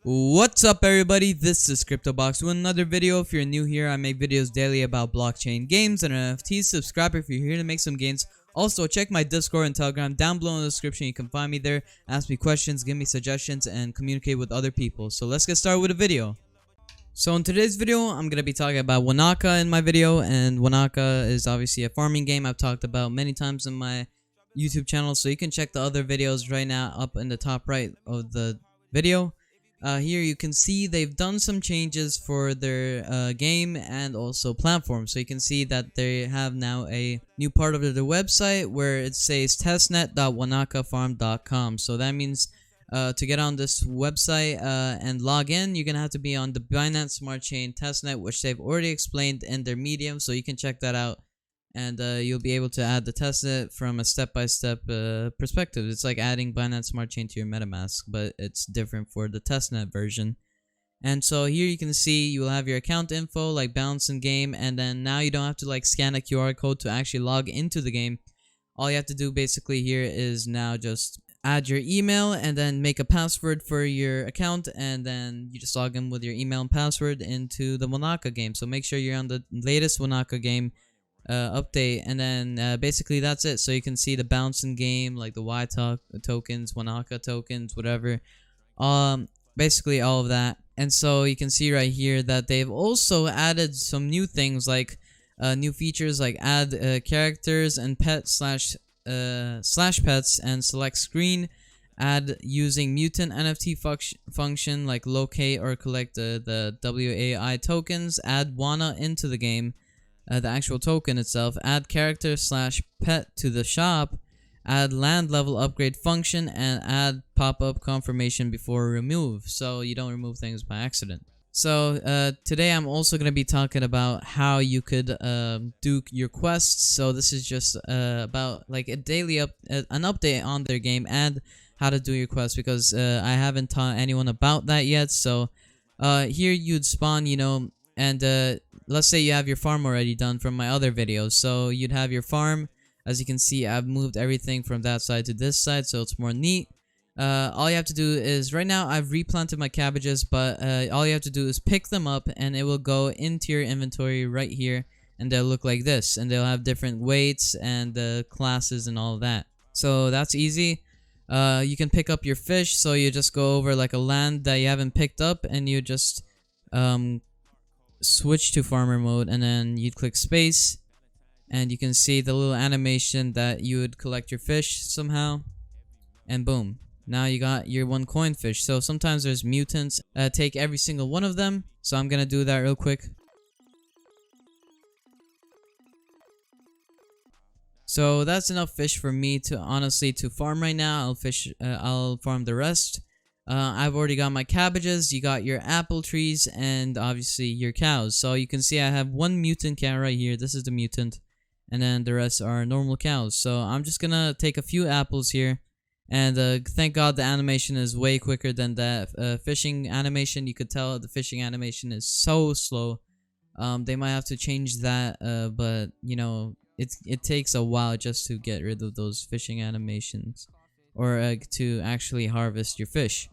What's up everybody, this is CryptoBox with another video. If you're new here, I make videos daily about blockchain games and NFTs. Subscribe if you're here to make some gains. Also, check my Discord and Telegram down below in the description. You can find me there, ask me questions, give me suggestions, and communicate with other people. So let's get started with the video. So in today's video, I'm going to be talking about Wanaka in my video, and Wanaka is obviously a farming game I've talked about many times in my YouTube channel. So you can check the other videos right now up in the top right of the video. Here you can see they've done some changes for their game and also platform. So you can see that they have now a new part of their website where it says testnet.wanakafarm.com. So that means to get on this website and log in, you're gonna have to be on the Binance Smart Chain testnet, which they've already explained in their Medium. So you can check that out. And you'll be able to add the testnet from a step-by-step perspective. It's like adding Binance Smart Chain to your MetaMask, but it's different for the testnet version. And so here you can see you will have your account info, like balance in game, and then now you don't have to like scan a QR code to actually log into the game. All you have to do basically here is now just add your email and then make a password for your account, and then you just log in with your email and password into the Wanaka game. So make sure you're on the latest Wanaka game update, and then basically that's it. So you can see the bouncing game, like the Y tokens, Wanaka tokens, whatever, basically all of that. And so you can see right here that they've also added some new things, like new features like add characters and pet slash pets and select screen, add using mutant NFT function like locate or collect the WAI tokens, add Wana into the game, the actual token itself, add character slash pet to the shop, add land level upgrade function, and add pop-up confirmation before remove, so you don't remove things by accident. So today I'm also going to be talking about how you could do your quests. So this is just about like a daily an update on their game and how to do your quests, because I haven't taught anyone about that yet. So here you'd spawn, you know, and let's say you have your farm already done from my other videos. So you'd have your farm. As you can see, I've moved everything from that side to this side, so it's more neat. All you have to do is, right now I've replanted my cabbages, but all you have to do is pick them up and it will go into your inventory right here, and they'll look like this, and they'll have different weights and classes and all of that. So that's easy. You can pick up your fish, so you just go over like a land that you haven't picked up, and you just switch to farmer mode, and then you'd click space, and you can see the little animation that you would collect your fish somehow, and boom, now you got your 1 coin fish. So sometimes there's mutants, take every single one of them, so I'm gonna do that real quick. So that's enough fish for me to honestly to farm right now. I'll farm the rest. I've already got my cabbages, you got your apple trees, and obviously your cows. So you can see I have 1 mutant cow right here. This is the mutant, and then the rest are normal cows. So I'm just gonna take a few apples here, and thank God the animation is way quicker than that fishing animation. You could tell the fishing animation is so slow. They might have to change that, but you know, it takes a while just to get rid of those fishing animations, or to actually harvest your fish.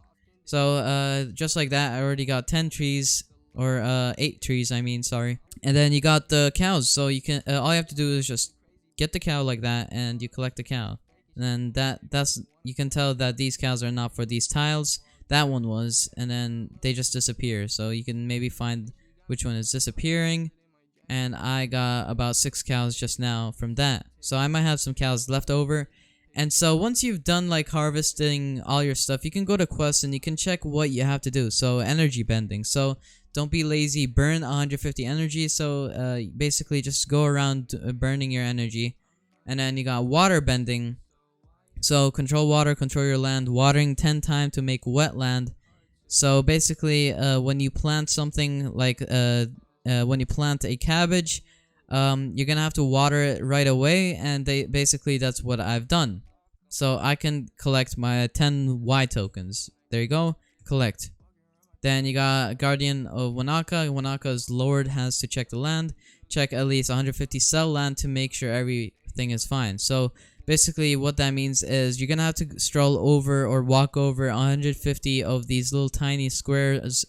So just like that, I already got 10 trees, or 8 trees, I mean, sorry. And then you got the cows, so you can all you have to do is just get the cow like that, and you collect the cow. And then that's you can tell that these cows are not for these tiles. That one was, and then they just disappear. So you can maybe find which one is disappearing. And I got about 6 cows just now from that. So I might have some cows left over. And so once you've done like harvesting all your stuff, you can go to quests and you can check what you have to do. So energy bending. So don't be lazy, burn 150 energy. So basically just go around burning your energy. And then you got water bending. So control water, control your land, watering 10 times to make wetland. So basically when you plant something like when you plant a cabbage, you're gonna have to water it right away, and basically that's what I've done. So I can collect my 10 Y tokens. There you go, collect. Then you got Guardian of Wanaka. Wanaka's Lord has to check the land, check at least 150 cell land to make sure everything is fine. So Basically, what that means is you're gonna have to stroll over or walk over 150 of these little tiny squares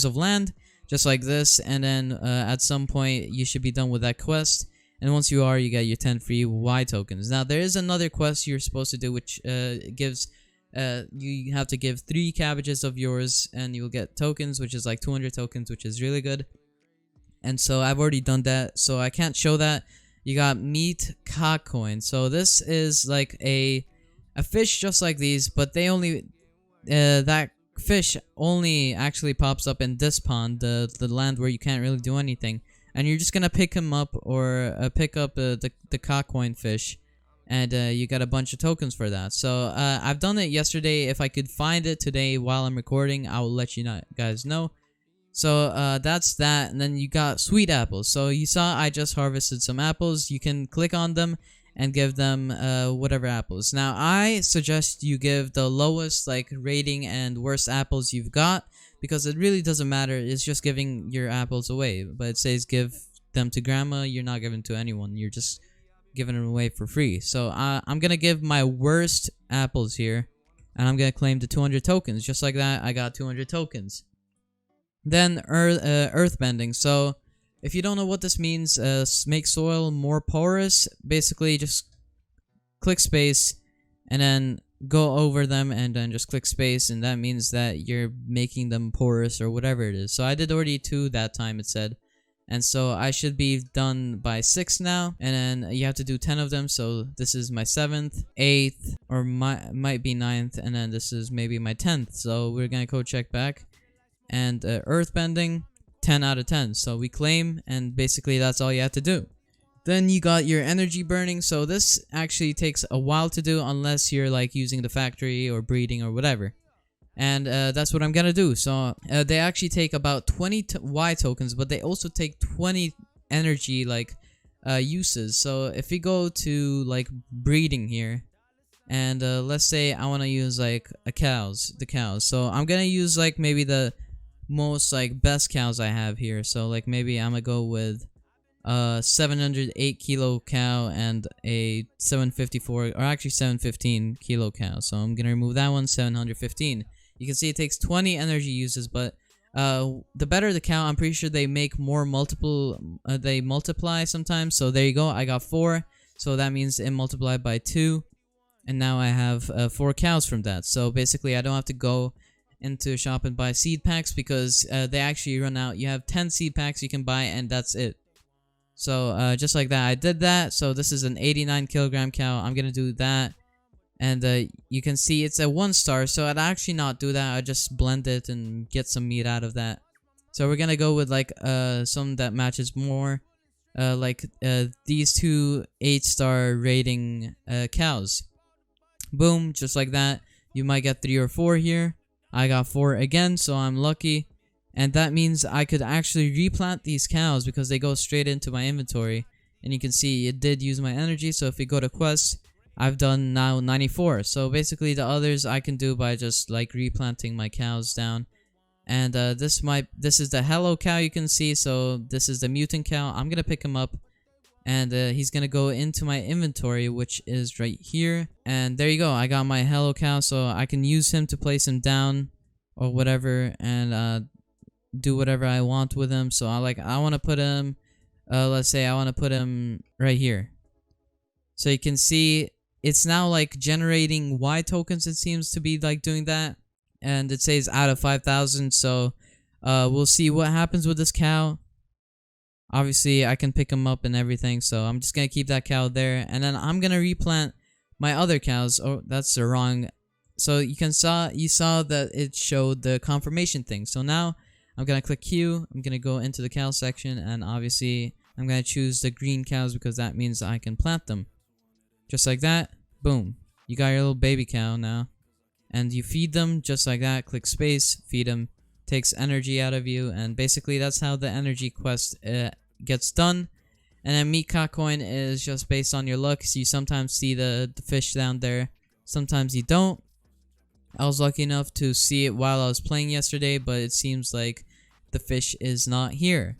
of land, just like this, and then at some point you should be done with that quest. And once you are, you get your 10 free Y tokens. Now there is another quest you're supposed to do, which gives you have to give 3 cabbages of yours, and you'll get tokens, which is like 200 tokens, which is really good. And so I've already done that, so I can't show that. You got meat coin. So this is like a fish just like these, but they only that fish only actually pops up in this pond, the land where you can't really do anything. And you're just gonna pick him up or pick up the coin fish, and you got a bunch of tokens for that. So I've done it yesterday. If I could find it today while I'm recording, I will let you guys know. So that's that. And then you got sweet apples. So you saw I just harvested some apples. You can click on them and give them whatever apples. Now I suggest you give the lowest like rating and worst apples you've got, because it really doesn't matter. It's just giving your apples away. But it says give them to grandma. You're not giving to anyone. You're just giving them away for free. So I'm gonna give my worst apples here, and I'm gonna claim the 200 tokens. Just like that, I got 200 tokens. Then earth bending. So if you don't know what this means, make soil more porous. Basically, just click space and then go over them, and then just click space, and that means that you're making them porous or whatever it is. So I did already 2 that time, it said. And so I should be done by 6 now, and then you have to do 10 of them. So this is my 7th, 8th, or might be 9th, and then this is maybe my 10th. So we're gonna go check back. And earth bending, 10 out of 10. So we claim, and basically that's all you have to do. Then you got your energy burning. So this actually takes a while to do unless you're like using the factory or breeding or whatever. And that's what I'm gonna do. So they actually take about 20 Y tokens, but they also take 20 energy like uses. So if we go to like breeding here, and let's say I want to use like the cows. So I'm gonna use like maybe the most like best cows I have here. So like maybe I'm gonna go with 708 kilo cow and a 754, or actually 715 kilo cow. So I'm gonna remove that one. 715. You can see it takes 20 energy uses, but the better the cow, I'm pretty sure they make more they multiply sometimes. So there you go, I got 4, so that means it multiplied by 2, and now I have 4 cows from that. So basically I don't have to go into a shop and buy seed packs, because they actually run out. You have 10 seed packs you can buy, and that's it. So just like that, I did that. So this is an 89 kilogram cow. I'm gonna do that, and you can see it's a 1 star. So I'd actually not do that. I just blend it and get some meat out of that. So we're gonna go with like some that matches more, like these 2 8-star rating cows. Boom, just like that. You might get 3 or 4 here. I got 4 again, so I'm lucky. And that means I could actually replant these cows, because they go straight into my inventory. And you can see it did use my energy. So if we go to quest, I've done now 94. So basically the others I can do by just like replanting my cows down. And this is the hello cow, you can see. So this is the mutant cow. I'm gonna pick him up, and he's gonna go into my inventory, which is right here. And there you go, I got my hello cow. So I can use him to place him down or whatever, and do whatever I want with him. So I want to put him, let's say I want to put him right here. So you can see it's now like generating Y tokens. It seems to be like doing that, and it says out of 5,000. So we'll see what happens with this cow. Obviously I can pick him up and everything, so I'm just gonna keep that cow there, and then I'm gonna replant my other cows. Oh, that's the wrong. So you saw that it showed the confirmation thing. So now I'm gonna click Q. I'm gonna go into the cow section, and obviously I'm gonna choose the green cows, because that means I can plant them. Just like that. Boom. You got your little baby cow now, and you feed them just like that. Click space, feed them. Takes energy out of you, and basically that's how the energy quest gets done. And then meat coin is just based on your luck. So you sometimes see the fish down there, sometimes you don't. I was lucky enough to see it while I was playing yesterday, but it seems like the fish is not here.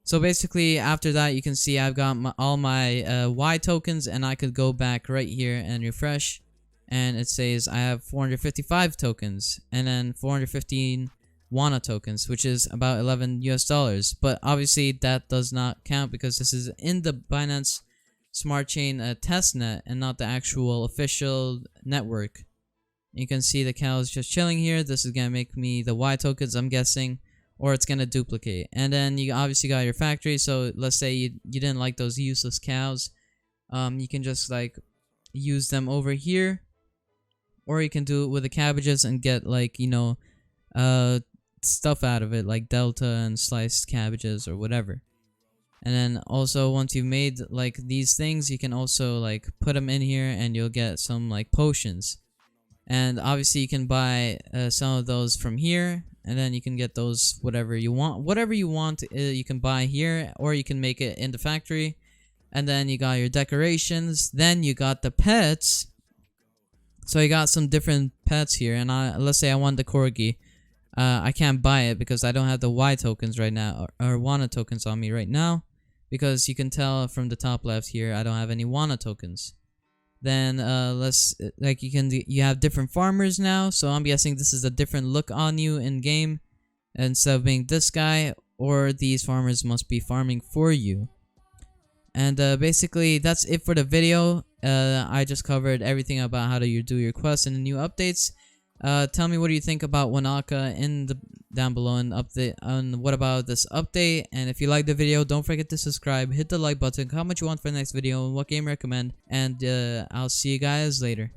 So basically, after that, you can see I've got all my Y tokens, and I could go back right here and refresh, and it says I have 455 tokens, and then 415 Wana tokens, which is about $11 US. But obviously, that does not count because this is in the Binance Smart Chain testnet and not the actual official network. You can see the cows just chilling here. This is gonna make me the Y tokens, I'm guessing. Or it's gonna duplicate. And then you obviously got your factory. So let's say you didn't like those useless cows, you can just like use them over here, or you can do it with the cabbages and get like, you know, stuff out of it, like delta and sliced cabbages or whatever. And then also, once you've made like these things, you can also like put them in here and you'll get some like potions. And obviously you can buy some of those from here, and then you can get those whatever you want. Whatever you want, you can buy here, or you can make it in the factory. And then you got your decorations. Then you got the pets. So you got some different pets here. And let's say I want the corgi. I can't buy it because I don't have the Y tokens right now, or Wana tokens on me right now. Because you can tell from the top left here, I don't have any Wana tokens. Then you have different farmers now, so I'm guessing this is a different look on you in game. Instead of being this guy, or these farmers must be farming for you. And basically that's it for the video. I just covered everything about how to do your quests and the new updates. Tell me what do you think about Wanaka down below, and update on what about this update. And if you like the video, don't forget to subscribe, hit the like button, comment what you want for the next video, and what game you recommend. And I'll see you guys later.